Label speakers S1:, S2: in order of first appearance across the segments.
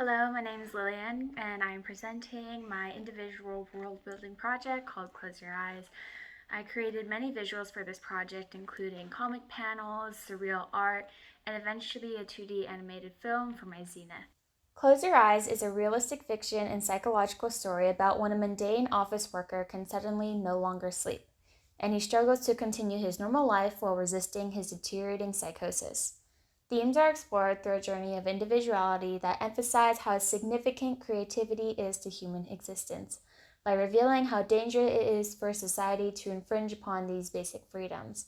S1: Hello, my name is Lillian, and I'm presenting my individual world-building project called Close Your Eyes. I created many visuals for this project, including comic panels, surreal art, and eventually a 2D animated film for my zenith. Close Your Eyes is a realistic fiction and psychological story about when a mundane office worker can suddenly no longer sleep, and he struggles to continue his normal life while resisting his deteriorating psychosis. Themes are explored through a journey of individuality that emphasize how significant creativity is to human existence, by revealing how dangerous it is for society to infringe upon these basic freedoms.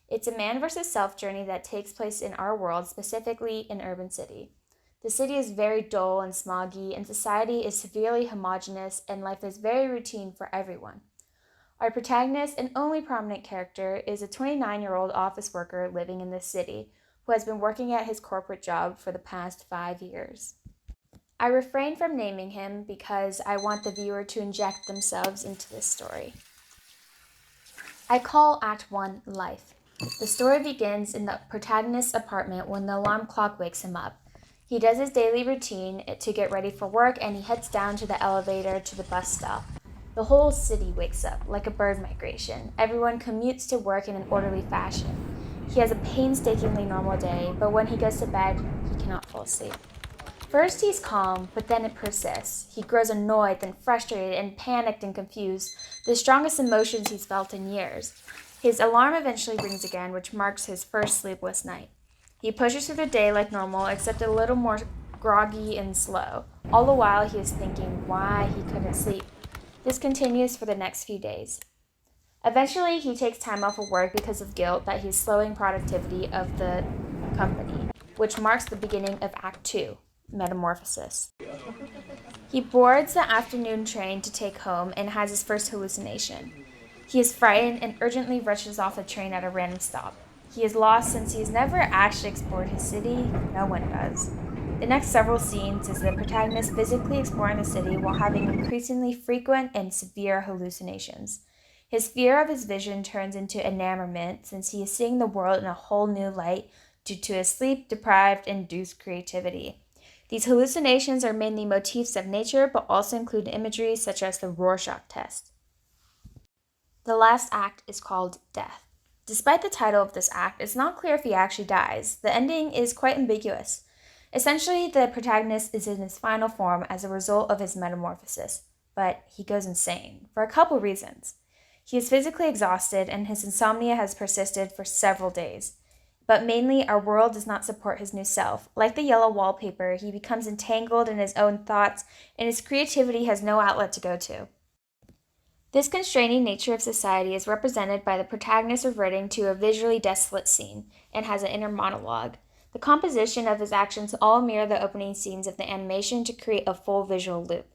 S1: It's a man versus self journey that takes place in our world, specifically in urban city. The city is very dull and smoggy, and society is severely homogeneous, and life is very routine for everyone. Our protagonist and only prominent character is a 29-year-old office worker living in this city who has been working at his corporate job for the past 5 years. I refrain from naming him because I want the viewer to inject themselves into this story. I call Act 1 Life. The story begins in the protagonist's apartment when the alarm clock wakes him up. He does his daily routine to get ready for work, and he heads down to the elevator to the bus stop. The whole city wakes up, like a bird migration. Everyone commutes to work in an orderly fashion. He has a painstakingly normal day, but when he goes to bed, he cannot fall asleep. First he's calm, but then it persists. He grows annoyed, then frustrated, and panicked and confused, the strongest emotions he's felt in years. His alarm eventually rings again, which marks his first sleepless night. He pushes through the day like normal, except a little more groggy and slow. All the while he is thinking why he couldn't sleep. This continues for the next few days. Eventually, he takes time off of work because of guilt that he's slowing productivity of the company, which marks the beginning of Act 2, Metamorphosis. He boards the afternoon train to take home and has his first hallucination. He is frightened and urgently rushes off the train at a random stop. He is lost since he has never actually explored his city. No one does. The next several scenes is the protagonist physically exploring the city while having increasingly frequent and severe hallucinations. His fear of his vision turns into enamorment since he is seeing the world in a whole new light due to his sleep-deprived, induced creativity. These hallucinations are mainly motifs of nature, but also include imagery such as the Rorschach test. The last act is called Death. Despite the title of this act, it's not clear if he actually dies. The ending is quite ambiguous. Essentially, the protagonist is in his final form as a result of his metamorphosis, but he goes insane for a couple reasons. He is physically exhausted, and his insomnia has persisted for several days. But mainly, our world does not support his new self. Like the yellow wallpaper, he becomes entangled in his own thoughts, and his creativity has no outlet to go to. This constraining nature of society is represented by the protagonist reverting to a visually desolate scene, and has an inner monologue. The composition of his actions all mirror the opening scenes of the animation to create a full visual loop.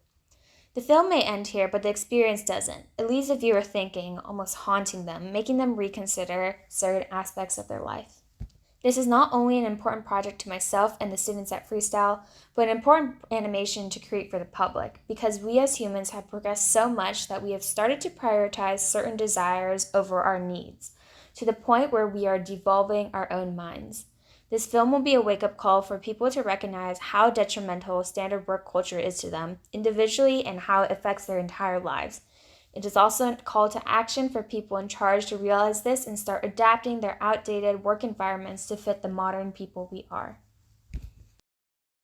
S1: The film may end here, but the experience doesn't. It leaves the viewer thinking, almost haunting them, making them reconsider certain aspects of their life. This is not only an important project to myself and the students at Freestyle, but an important animation to create for the public, because we as humans have progressed so much that we have started to prioritize certain desires over our needs, to the point where we are devolving our own minds. This film will be a wake-up call for people to recognize how detrimental standard work culture is to them individually and how it affects their entire lives. It is also a call to action for people in charge to realize this and start adapting their outdated work environments to fit the modern people we are.